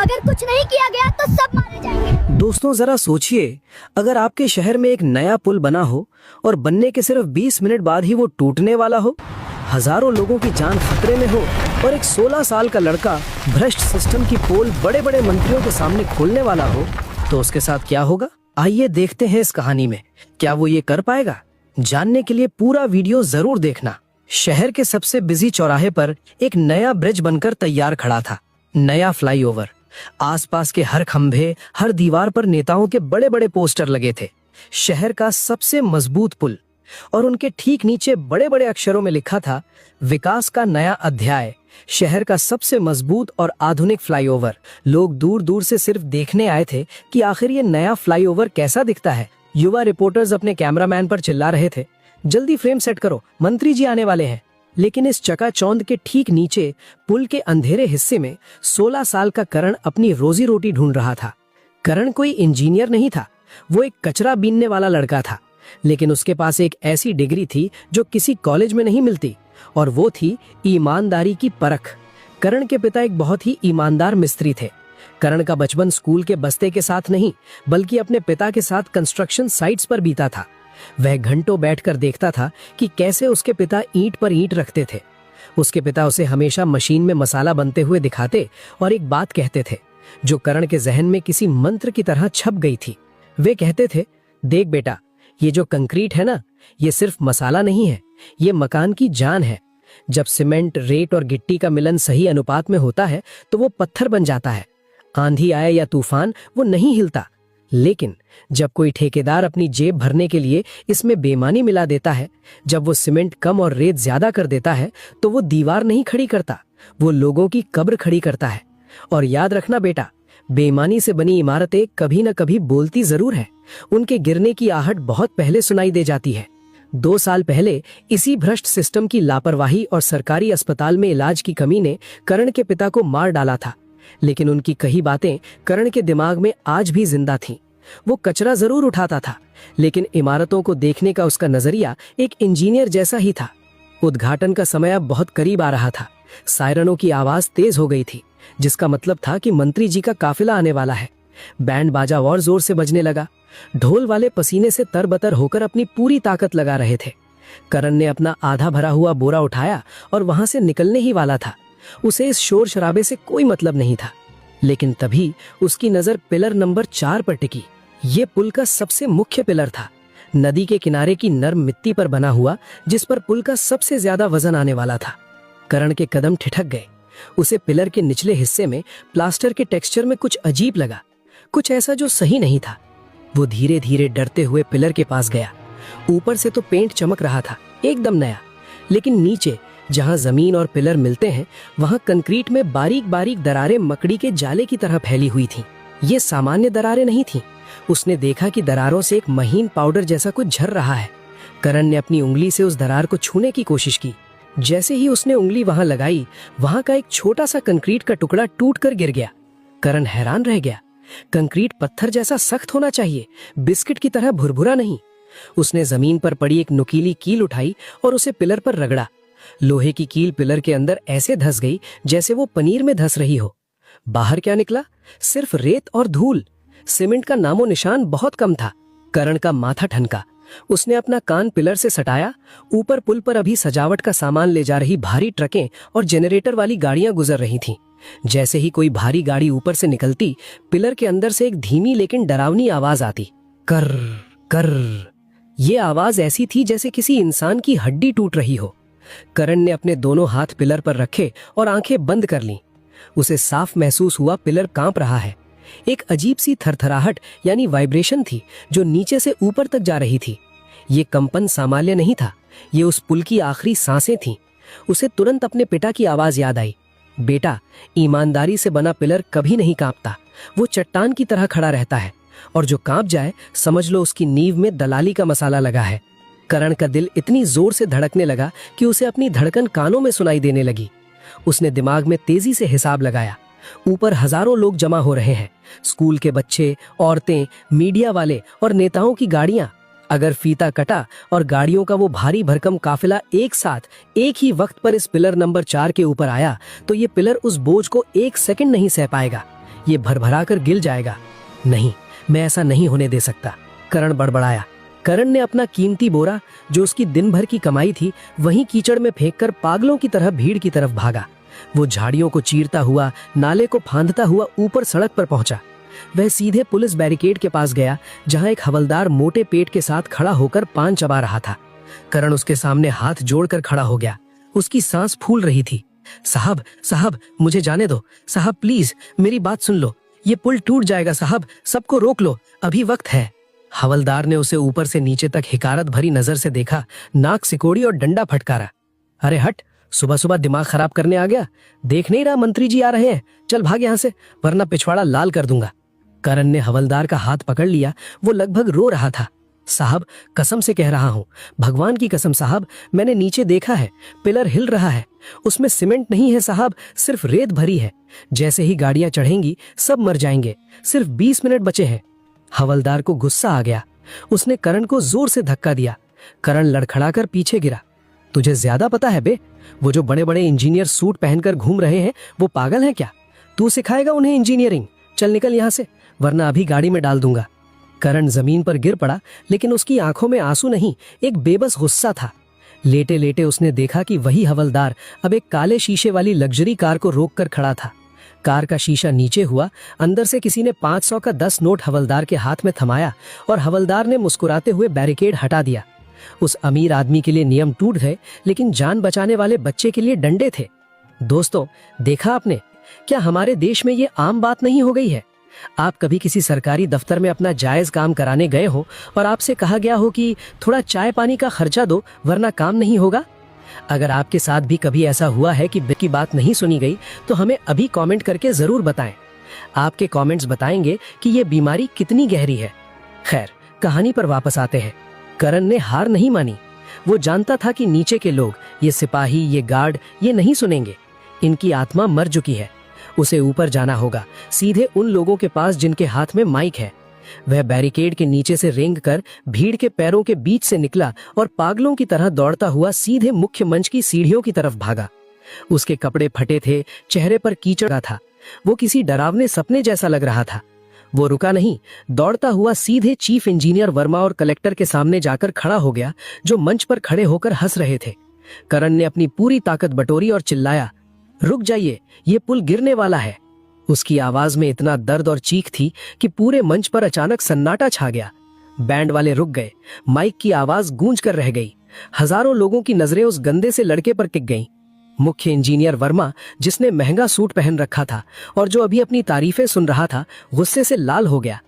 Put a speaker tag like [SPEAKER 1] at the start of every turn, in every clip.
[SPEAKER 1] अगर कुछ नहीं किया गया तो सब मारे जाएंगे।
[SPEAKER 2] दोस्तों जरा सोचिए, अगर आपके शहर में एक नया पुल बना हो और बनने के सिर्फ 20 मिनट बाद ही वो टूटने वाला हो, हजारों लोगों की जान खतरे में हो और एक 16 साल का लड़का भ्रष्ट सिस्टम की पोल बड़े बड़े मंत्रियों के सामने खोलने वाला हो, तो उसके साथ क्या होगा? आइए देखते हैं इस कहानी में, क्या वो ये कर पाएगा? जानने के लिए पूरा वीडियो जरूर देखना। शहर के सबसे बिजी चौराहे पर एक नया ब्रिज बनकर तैयार खड़ा था, नया फ्लाईओवर। आसपास के हर खंभे, हर दीवार पर नेताओं के बड़े बड़े पोस्टर लगे थे। शहर का सबसे मजबूत पुल, और उनके ठीक नीचे बड़े बड़े अक्षरों में लिखा था, विकास का नया अध्याय, शहर का सबसे मजबूत और आधुनिक फ्लाईओवर। लोग दूर दूर से सिर्फ देखने आए थे कि आखिर ये नया फ्लाईओवर कैसा दिखता है। युवा रिपोर्टर्स अपने कैमरामैन पर चिल्ला रहे थे, जल्दी फ्रेम सेट करो, मंत्री जी आने वाले हैं। लेकिन इस चकाचौंध के ठीक नीचे पुल के अंधेरे हिस्से में 16 साल का करण अपनी रोजी रोटी ढूंढ रहा था। करण कोई इंजीनियर नहीं था, वो एक कचरा बीनने वाला लड़का था, लेकिन उसके पास एक ऐसी डिग्री थी जो किसी कॉलेज में नहीं मिलती, और वो थी ईमानदारी की परख। करण के पिता एक बहुत ही ईमानदार मिस्त्री थे। करण का बचपन स्कूल के बस्ते के साथ नहीं, बल्कि अपने पिता के साथ कंस्ट्रक्शन साइट्स पर बीता था। वह घंटों बैठकर देखता था कि कैसे उसके पिता ईंट पर ईंट रखते थे। उसके पिता उसे हमेशा मशीन में मसाला बनते हुए दिखाते और एक बात कहते थे जो करण के जहन में किसी मंत्र की तरह छप गई थी। वे कहते थे, देख बेटा, ये जो कंक्रीट है ना, ये सिर्फ मसाला नहीं है, ये मकान की जान है। जब सीमेंट, रेत और गिट्टी का मिलन सही अनुपात में होता है तो वो पत्थर बन जाता है। आंधी आए या तूफान, वो नहीं हिलता। लेकिन जब कोई ठेकेदार अपनी जेब भरने के लिए इसमें बेईमानी मिला देता है, जब वो सीमेंट कम और रेत ज्यादा कर देता है, तो वो दीवार नहीं खड़ी करता, वो लोगों की कब्र खड़ी करता है। और याद रखना बेटा, बेईमानी से बनी इमारतें कभी न कभी बोलती जरूर है, उनके गिरने की आहट बहुत पहले सुनाई दे जाती है। 2 साल पहले इसी भ्रष्ट सिस्टम की लापरवाही और सरकारी अस्पताल में इलाज की कमी ने करण के पिता को मार डाला था। लेकिन उनकी कही बातें करण के दिमाग में आज भी जिंदा थीं। वो कचरा जरूर उठाता था, लेकिन इमारतों को देखने का उसका नजरिया एक इंजीनियर जैसा ही था। उद्घाटन का समय अब बहुत करीब आ रहा था। सायरनों की आवाज तेज हो गई थी, जिसका मतलब था कि मंत्री जी का काफिला आने वाला है। बैंड बाजा और जोर से बजने लगा। ढोल वाले पसीने से तरबतर होकर अपनी पूरी ताकत लगा रहे थे। करण ने अपना आधा भरा हुआ बोरा उठाया और वहां से निकलने ही वाला था। उसे इस शोर शराबे से कोई मतलब नहीं था। लेकिन तभी उसकी नजर पिलर नंबर 4 पर टिकी। ये पुल का सबसे मुख्य पिलर था, नदी के किनारे की नर्म मिट्टी पर बना हुआ, जिस पर पुल का सबसे ज्यादा वजन आने वाला था। करण के कदम ठिठक गए। उसे पिलर के निचले हिस्से में प्लास्टर के टेक्सचर में कुछ अजीब लगा, कुछ ऐसा जो सही नहीं था। वो धीरे धीरे डरते हुए पिलर के पास गया। ऊपर से तो पेंट चमक रहा था, एकदम नया, लेकिन नीचे जहां जमीन और पिलर मिलते हैं, वहां कंक्रीट में बारीक बारीक दरारें मकड़ी के जाले की तरह फैली हुई थीं। ये सामान्य दरारें नहीं थीं। उसने देखा कि दरारों से एक महीन पाउडर जैसा कुछ झर रहा है। करण ने अपनी उंगली से उस दरार को छूने की कोशिश की। जैसे ही उसने उंगली वहां लगाई, वहां का एक छोटा सा कंक्रीट का टुकड़ा टूटकर गिर गया। करण हैरान रह गया। कंक्रीट पत्थर जैसा सख्त होना चाहिए, बिस्किट की तरह भुरभुरा नहीं। उसने जमीन पर पड़ी एक नुकीली कील उठाई और उसे पिलर पर रगड़ा। लोहे की कील पिलर के अंदर ऐसे धंस गई जैसे वो पनीर में धंस रही हो। बाहर क्या निकला? सिर्फ रेत और धूल। सीमेंट का नामो निशान बहुत कम था। करण का माथा ठनका। उसने अपना कान पिलर से सटाया। ऊपर पुल पर अभी सजावट का सामान ले जा रही भारी ट्रकें और जनरेटर वाली गाड़ियां गुजर रही थीं। जैसे ही कोई भारी गाड़ी ऊपर से निकलती, पिलर के अंदर से एक धीमी लेकिन डरावनी आवाज आती, कर कर। ये आवाज ऐसी थी जैसे किसी इंसान की हड्डी टूट रही हो। करण ने अपने दोनों हाथ पिलर पर रखे और आंखें बंद कर लीं। उसे साफ महसूस हुआ पिलर कांप रहा है। एक अजीब सी थरथराहट यानी वाइब्रेशन थी जो नीचे से ऊपर तक जा रही थी। ये कंपन सामान्य नहीं था, ये उस पुल की आखिरी सांसें थीं। उसे तुरंत अपने पिता की आवाज याद आई, बेटा, ईमानदारी से बना पिलर कभी नहीं कांपता, वो चट्टान की तरह खड़ा रहता है, और जो कांप जाए समझ लो उसकी नींव में दलाली का मसाला लगा है। करण का दिल इतनी जोर से धड़कने लगा कि उसे अपनी धड़कन कानों में सुनाई देने लगी। उसने दिमाग में तेजी से हिसाब लगाया। ऊपर हजारों लोग जमा हो रहे हैं, स्कूल के बच्चे, औरतें, मीडिया वाले और नेताओं की गाड़ियां। अगर फीता कटा और गाड़ियों का वो भारी भरकम काफिला एक साथ एक ही वक्त पर इस पिलर नंबर 4 के ऊपर आया, तो ये पिलर उस बोझ को 1 सेकंड नहीं सह पाएगा। ये भरभरा कर गिर जाएगा। नहीं, मैं ऐसा नहीं होने दे सकता, करण बड़बड़ाया। करण ने अपना कीमती बोरा, जो उसकी दिन भर की कमाई थी, वहीं कीचड़ में फेंककर पागलों की तरह भीड़ की तरफ भागा। वो झाड़ियों को चीरता हुआ, नाले को फांदता हुआ ऊपर सड़क पर पहुंचा। वह सीधे पुलिस बैरिकेड के पास गया, जहां एक हवलदार मोटे पेट के साथ खड़ा होकर पान चबा रहा था। करण उसके सामने हाथ जोड़कर खड़ा हो गया। उसकी सांस फूल रही थी। साहब, साहब, मुझे जाने दो। साहब प्लीज, मेरी बात सुन लो। ये पुल टूट जाएगा साहब, सबको रोक लो, अभी वक्त है। हवलदार ने उसे ऊपर से नीचे तक हिकारत भरी नजर से देखा, नाक सिकोड़ी और डंडा फटकारा। अरे हट, सुबह सुबह दिमाग खराब करने आ गया? देख नहीं रहा मंत्री जी आ रहे हैं? चल भाग यहाँ से, वरना पिछवाड़ा लाल कर दूंगा। करण ने हवलदार का हाथ पकड़ लिया। वो लगभग रो रहा था। साहब, कसम से कह रहा हूँ, भगवान की कसम साहब, मैंने नीचे देखा है, पिलर हिल रहा है। उसमें सीमेंट नहीं है साहब, सिर्फ रेत भरी है। जैसे ही गाड़ियां चढ़ेंगी सब मर जाएंगे। सिर्फ 20 मिनट बचे हैं। हवलदार को गुस्सा आ गया। उसने करण को जोर से धक्का दिया। करण लड़खड़ाकर पीछे गिरा। तुझे ज्यादा पता है बे? वो जो बड़े बड़े इंजीनियर सूट पहनकर घूम रहे हैं, वो पागल हैं क्या? तू सिखाएगा उन्हें इंजीनियरिंग? चल निकल यहाँ से, वरना अभी गाड़ी में डाल दूंगा। करण जमीन पर गिर पड़ा, लेकिन उसकी आंखों में आंसू नहीं, एक बेबस गुस्सा था। लेटे लेटे उसने देखा कि वही हवलदार अब एक काले शीशे वाली लग्जरी कार को रोककर खड़ा था। कार का शीशा नीचे हुआ। अंदर से किसी ने 500 का 10 नोट हवलदार के हाथ में थमाया और हवलदार ने मुस्कुराते हुए बैरिकेड हटा दिया। उस अमीर आदमी के लिए नियम टूट गए, लेकिन जान बचाने वाले बच्चे के लिए डंडे थे। दोस्तों, देखा आपने, क्या हमारे देश में ये आम बात नहीं हो गई है? आप कभी किसी सरकारी दफ्तर में अपना जायज काम कराने गए हो और आपसे कहा गया हो कि थोड़ा चाय पानी का खर्चा दो, वरना काम नहीं होगा? अगर आपके साथ भी कभी ऐसा हुआ है कि बिल की बात नहीं सुनी गई, तो हमें अभी कमेंट करके जरूर बताएं। आपके कमेंट्स बताएंगे कि ये बीमारी कितनी गहरी है। खैर, कहानी पर वापस आते हैं। करण ने हार नहीं मानी। वो जानता था कि नीचे के लोग, ये सिपाही, ये गार्ड, ये नहीं सुनेंगे। इनकी आत्मा मर चुकी है। उसे ऊपर जाना होगा, सीधे उन लोगों के पास जिनके हाथ में माइक है। वह बैरिकेड के नीचे से रेंग कर भीड़ के पैरों के बीच से निकला और पागलों की तरह दौड़ता हुआ सीधे मुख्य मंच की सीढ़ियों की तरफ भागा। उसके कपड़े फटे थे, चेहरे पर कीचड़ था। वो किसी डरावने सपने जैसा लग रहा था। वो रुका नहीं, दौड़ता हुआ सीधे चीफ इंजीनियर वर्मा और कलेक्टर के सामने जाकर खड़ा हो गया, जो मंच पर खड़े होकर हंस रहे थे। करण ने अपनी पूरी ताकत बटोरी और चिल्लाया, रुक जाइए, ये पुल गिरने वाला है। उसकी आवाज में इतना दर्द और चीख थी कि पूरे मंच पर अचानक सन्नाटा छा गया। बैंड वाले रुक गए, माइक की आवाज गूंज कर रह गई। हजारों लोगों की नजरें उस गंदे से लड़के पर टिक गईं। मुख्य इंजीनियर वर्मा, जिसने महंगा सूट पहन रखा था और जो अभी अपनी तारीफें सुन रहा था, गुस्से से लाल हो गया।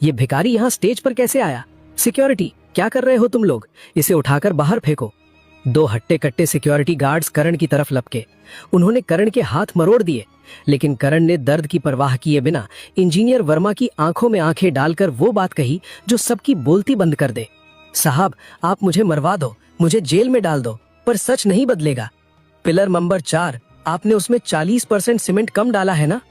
[SPEAKER 2] ये भिखारी यहाँ स्टेज पर कैसे आया? सिक्योरिटी, क्या कर रहे हो तुम लोग? इसे उठाकर बाहर फेंको। 2 हट्टे कट्टे सिक्योरिटी गार्ड्स करण की तरफ लपके। उन्होंने करण के हाथ मरोड़ दिए, लेकिन करण ने दर्द की परवाह किए बिना इंजीनियर वर्मा की आंखों में आंखें डालकर वो बात कही जो सबकी बोलती बंद कर दे। साहब, आप मुझे मरवा दो, मुझे जेल में डाल दो, पर सच नहीं बदलेगा। पिलर नंबर 4, आपने उसमें 40% सीमेंट कम डाला है ना?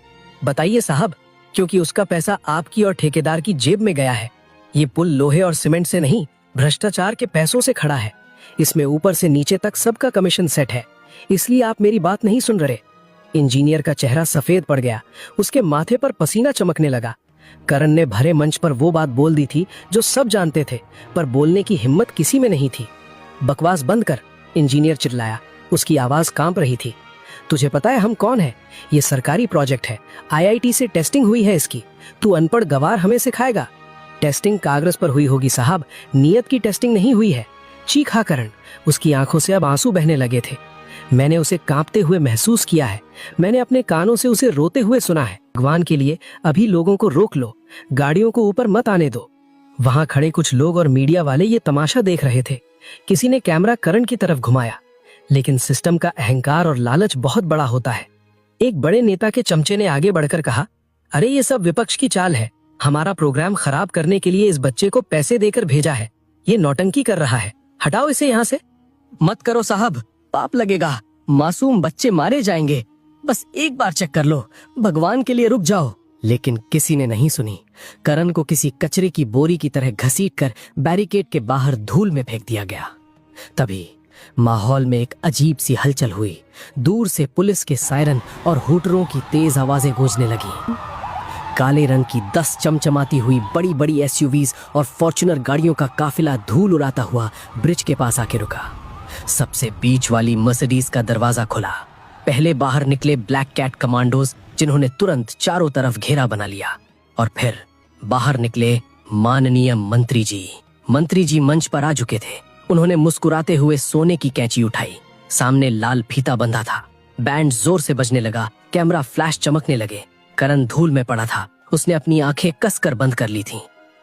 [SPEAKER 2] बताइए साहब, क्योंकि उसका पैसा आपकी और ठेकेदार की जेब में गया है। ये पुल लोहे और सीमेंट से नहीं, भ्रष्टाचार के पैसों से खड़ा है। इसमें ऊपर से नीचे तक सबका कमीशन सेट है, इसलिए आप मेरी बात नहीं सुन रहे। इंजीनियर का चेहरा सफेद पड़ गया। उसके माथे पर पसीना चमकने लगा। करण ने भरे मंच पर वो बात बोल दी थी जो सब जानते थे, पर बोलने की हिम्मत किसी में नहीं थी। बकवास बंद कर, इंजीनियर चिल्लाया। उसकी आवाज कांप रही थी। तुझे पता है हम कौन है? ये सरकारी प्रोजेक्ट है, IIT से टेस्टिंग हुई है इसकी। तू अनपढ़ गवार हमें सिखाएगा? टेस्टिंग कागज पर हुई होगी साहब, नियत की टेस्टिंग नहीं हुई है। चीखा करण। उसकी आंखों से अब आंसू बहने लगे थे। मैंने उसे कांपते हुए महसूस किया है। मैंने अपने कानों से उसे रोते हुए सुना है। भगवान के लिए अभी लोगों को रोक लो, गाड़ियों को ऊपर मत आने दो। वहां खड़े कुछ लोग और मीडिया वाले ये तमाशा देख रहे थे। किसी ने कैमरा करण की तरफ घुमाया, लेकिन सिस्टम का अहंकार और लालच बहुत बड़ा होता है। एक बड़े नेता के चमचे ने आगे बढ़कर कहा, अरे ये सब विपक्ष की चाल है। हमारा प्रोग्राम खराब करने के लिए इस बच्चे को पैसे देकर भेजा है। ये नौटंकी कर रहा है, हटाओ इसे यहाँ से। मत करो साहब, पाप लगेगा, मासूम बच्चे मारे जाएंगे। बस एक बार चेक कर लो, भगवान के लिए रुक जाओ। लेकिन किसी ने नहीं सुनी। करण को किसी कचरे की बोरी की तरह घसीटकर बैरिकेड के बाहर धूल में फेंक दिया गया। तभी माहौल में एक अजीब सी हलचल हुई। दूर से पुलिस के सायरन और हूटरों की तेज आवाजें गूंजने लगी। काले रंग की 10 चमचमाती हुई बड़ी बड़ी एसयूवीज और फॉर्च्यूनर गाड़ियों का काफिला धूल उड़ाता हुआ ब्रिज के पास आके रुका। सबसे बीच वाली मर्सिडीज का दरवाजा खुला। पहले बाहर निकले ब्लैक कैट कमांडोज, जिन्होंने तुरंत चारों तरफ घेरा बना लिया। और फिर बाहर निकले माननीय मंत्री जी। मंत्री जी मंच पर आ चुके थे। उन्होंने मुस्कुराते हुए सोने की कैंची उठाई। सामने लाल फीता बंधा था। बैंड जोर से बजने लगा। कैमरा फ्लैश चमकने लगे। करण धूल में पड़ा था। उसने अपनी आंखें कसकर बंद कर ली थीं।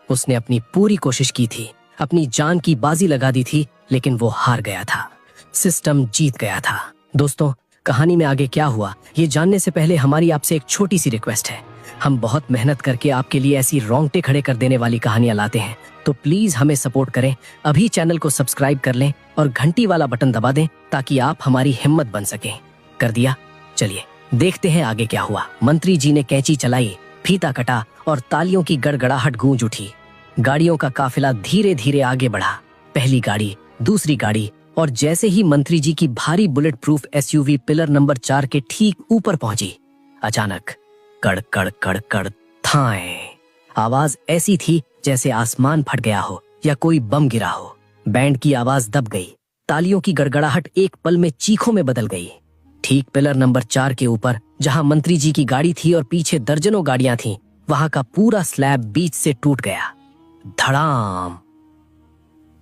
[SPEAKER 2] उसने अपनी पूरी कोशिश की थी, अपनी जान की बाजी लगा दी थी, लेकिन वो हार गया था। सिस्टम जीत गया था। दोस्तों, कहानी में आगे क्या हुआ ये जानने से पहले हमारी आपसे एक छोटी सी रिक्वेस्ट है। हम बहुत मेहनत करके आपके लिए ऐसी रोंगटे खड़े कर देने वाली कहानियां लाते हैं, तो प्लीज हमें सपोर्ट करें। अभी चैनल को सब्सक्राइब कर लें और घंटी वाला बटन दबा दें ताकि आप हमारी हिम्मत बन सकें। कर दिया? चलिए देखते हैं आगे क्या हुआ। मंत्री जी ने कैंची चलाई, फीता कटा और तालियों की गड़गड़ाहट गूंज उठी। गाड़ियों का काफिला धीरे धीरे आगे बढ़ा। पहली गाड़ी, दूसरी गाड़ी, और जैसे ही मंत्री जी की भारी bullet proof SUV pillar number 4 के ठीक ऊपर पहुंची, अचानक कड़ कड़ कड़ कड़ थाए। आवाज ऐसी थी जैसे आसमान फट गया हो या कोई बम गिरा हो। बैंड की आवाज दब गई। तालियों की गड़गड़ाहट एक पल में चीखों में बदल गई। ठीक पिलर नंबर 4 के ऊपर, जहां मंत्री जी की गाड़ी थी और पीछे दर्जनों गाड़ियां थीं, वहां का पूरा स्लैब बीच से टूट गया। धड़ाम।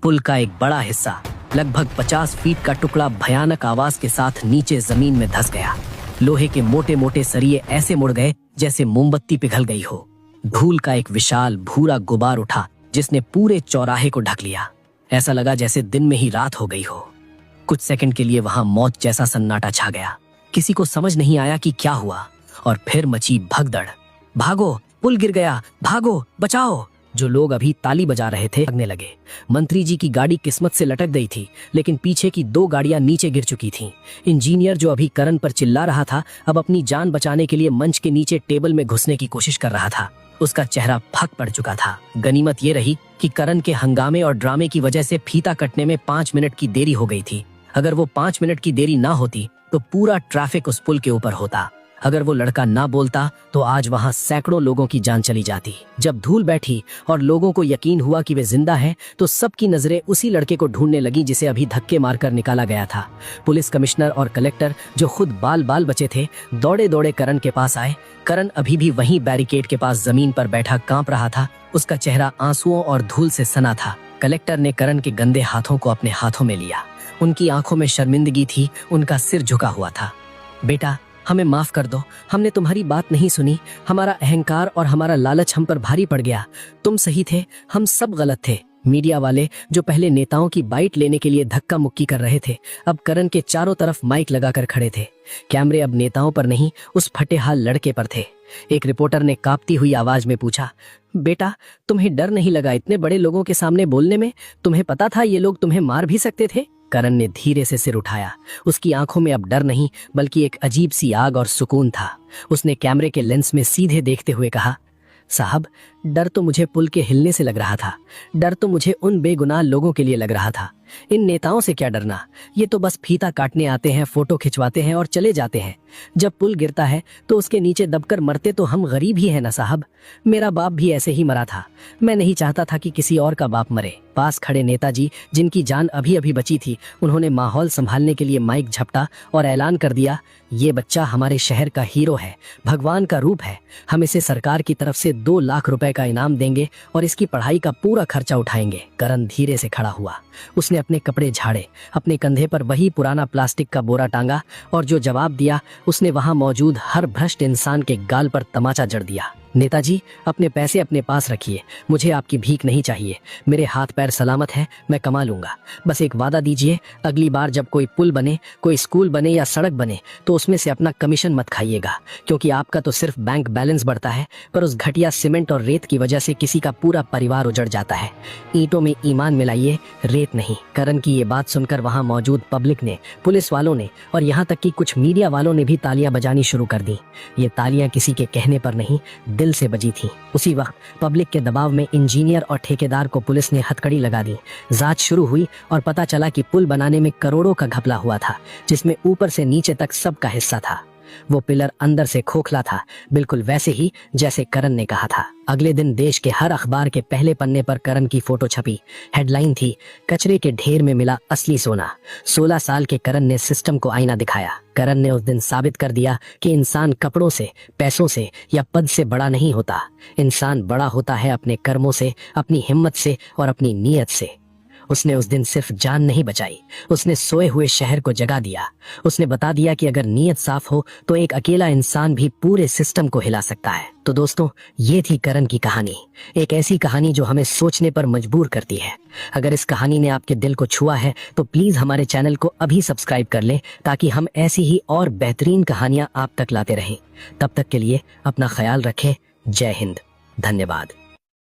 [SPEAKER 2] पुल का एक बड़ा हिस्सा, लगभग 50 फीट का टुकड़ा भयानक आवाज के साथ नीचे जमीन में धंस गया। लोहे के मोटे मोटे सरिये ऐसे मुड़ गए जैसे मोमबत्ती पिघल गई हो। धूल का एक विशाल भूरा गुबार उठा जिसने पूरे चौराहे को ढक लिया। ऐसा लगा जैसे दिन में ही रात हो गई हो। कुछ सेकंड के लिए वहां मौत जैसा सन्नाटा छा गया। किसी को समझ नहीं आया कि क्या हुआ, और फिर मची भगदड़। भागो, पुल गिर गया, भागो, बचाओ। जो लोग अभी ताली बजा रहे थे भागने लगे। मंत्री जी की गाड़ी किस्मत से लटक गई थी, लेकिन पीछे की 2 गाड़ियां नीचे गिर चुकी थीं। इंजीनियर जो अभी करण पर चिल्ला रहा था, अब अपनी जान बचाने के लिए मंच के नीचे टेबल में घुसने की कोशिश कर रहा था। उसका चेहरा फक पड़ चुका था। गनीमत ये रही कि करण के हंगामे और ड्रामे की वजह से फीता कटने में 5 मिनट की देरी हो गई थी। अगर वो 5 मिनट की देरी ना होती तो पूरा ट्रैफिक उस पुल के ऊपर होता। अगर वो लड़का ना बोलता तो आज वहां सैकड़ों लोगों की जान चली जाती। जब धूल बैठी और लोगों को यकीन हुआ कि वे जिंदा हैं, तो सबकी नजरें उसी लड़के को ढूंढने लगी जिसे अभी धक्के मारकर निकाला गया था। पुलिस कमिश्नर और कलेक्टर, जो खुद बाल बाल बचे थे, दौड़े दौड़े करण के पास आए। करण अभी भी वहीं बैरिकेड के पास जमीन पर बैठा कांप रहा था। उसका चेहरा आंसुओं और धूल से सना था। कलेक्टर ने करण के गंदे हाथों को अपने हाथों में लिया। उनकी आंखों में शर्मिंदगी थी। उनका सिर झुका हुआ था। बेटा, हमें माफ कर दो। हमने तुम्हारी बात नहीं सुनी। हमारा अहंकार और हमारा लालच हम पर भारी पड़ गया। तुम सही थे, हम सब गलत थे। मीडिया वाले, जो पहले नेताओं की बाइट लेने के लिए धक्का मुक्की कर रहे थे, अब करण के चारों तरफ माइक लगाकर खड़े थे। कैमरे अब नेताओं पर नहीं, उस फटेहाल लड़के पर थे। एक रिपोर्टर ने कांपती हुई आवाज में पूछा, बेटा, तुम्हें डर नहीं लगा इतने बड़े लोगों के सामने बोलने में? तुम्हें पता था ये लोग तुम्हें मार भी सकते थे? करण ने धीरे से सिर उठाया। उसकी आंखों में अब डर नहीं, बल्कि एक अजीब सी आग और सुकून था। उसने कैमरे के लेंस में सीधे देखते हुए कहा, साहब, डर तो मुझे पुल के हिलने से लग रहा था। डर तो मुझे उन बेगुनाह लोगों के लिए लग रहा था। इन नेताओं से क्या डरना? ये तो बस फीता काटने आते हैं, फोटो खिंचवाते हैं और चले जाते हैं। जब पुल गिरता है तो उसके नीचे दबकर मरते तो हम गरीब ही हैं ना साहब। मेरा बाप भी ऐसे ही मरा था। मैं नहीं चाहता था कि किसी और का बाप मरे। पास खड़े नेताजी, जिनकी जान अभी अभी बची थी, उन्होंने माहौल संभालने के लिए माइक झपटा और ऐलान कर दिया, ये बच्चा हमारे शहर का हीरो है, भगवान का रूप है। हम इसे सरकार की तरफ से 2 लाख रुपए का इनाम देंगे और इसकी पढ़ाई का पूरा खर्चा उठाएंगे। करण धीरे से खड़ा हुआ। उसने अपने कपड़े झाड़े, अपने कंधे पर वही पुराना प्लास्टिक का बोरा टांगा और जो जवाब दिया उसने वहां मौजूद हर भ्रष्ट इंसान के गाल पर तमाचा जड़ दिया। नेताजी, अपने पैसे अपने पास रखिए। मुझे आपकी भीख नहीं चाहिए। मेरे हाथ पैर सलामत हैं, मैं कमा लूंगा। बस एक वादा दीजिए, अगली बार जब कोई पुल बने, कोई स्कूल बने या सड़क बने, तो उसमें से अपना कमीशन मत खाइएगा, क्योंकि आपका तो सिर्फ बैंक बैलेंस बढ़ता है, पर उस घटिया सीमेंट और रेत की वजह से किसी का पूरा परिवार उजड़ जाता है। ईंटों में ईमान मिलाइए, रेत नहीं। करण की ये बात सुनकर वहां मौजूद पब्लिक ने, पुलिस वालों ने और यहाँ तक कि कुछ मीडिया वालों ने भी तालियां बजानी शुरू कर दी। ये तालियां किसी के कहने पर नहीं, दिल से बजी थी। उसी वक्त पब्लिक के दबाव में इंजीनियर और ठेकेदार को पुलिस ने हथकड़ी लगा दी। जांच शुरू हुई और पता चला कि पुल बनाने में करोड़ों का घपला हुआ था, जिसमें ऊपर से नीचे तक सबका हिस्सा था। वो पिलर अंदर से खोखला था, बिल्कुल वैसे ही जैसे करण ने कहा था। अगले दिन देश के हर अखबार के पहले पन्ने पर करण की फोटो छपी। हेडलाइन थी, कचरे के ढेर में मिला असली सोना। 16 साल के करण ने सिस्टम को आईना दिखाया। करण ने उस दिन साबित कर दिया कि इंसान कपड़ों से, पैसों से या पद से बड़ा नहीं होता। इंसान बड़ा होता है अपने कर्मों से, अपनी हिम्मत से और अपनी नीयत से। उसने उस दिन सिर्फ जान नहीं बचाई, उसने सोए हुए शहर को जगा दिया। उसने बता दिया कि अगर नीयत साफ हो तो एक अकेला इंसान भी पूरे सिस्टम को हिला सकता है। तो दोस्तों, ये थी करण की कहानी, एक ऐसी कहानी जो हमें सोचने पर मजबूर करती है। अगर इस कहानी ने आपके दिल को छुआ है तो प्लीज हमारे चैनल को अभी सब्सक्राइब कर लें, ताकि हम ऐसी ही और बेहतरीन कहानियां आप तक लाते रहें। तब तक के लिए अपना ख्याल रखें। जय हिंद। धन्यवाद।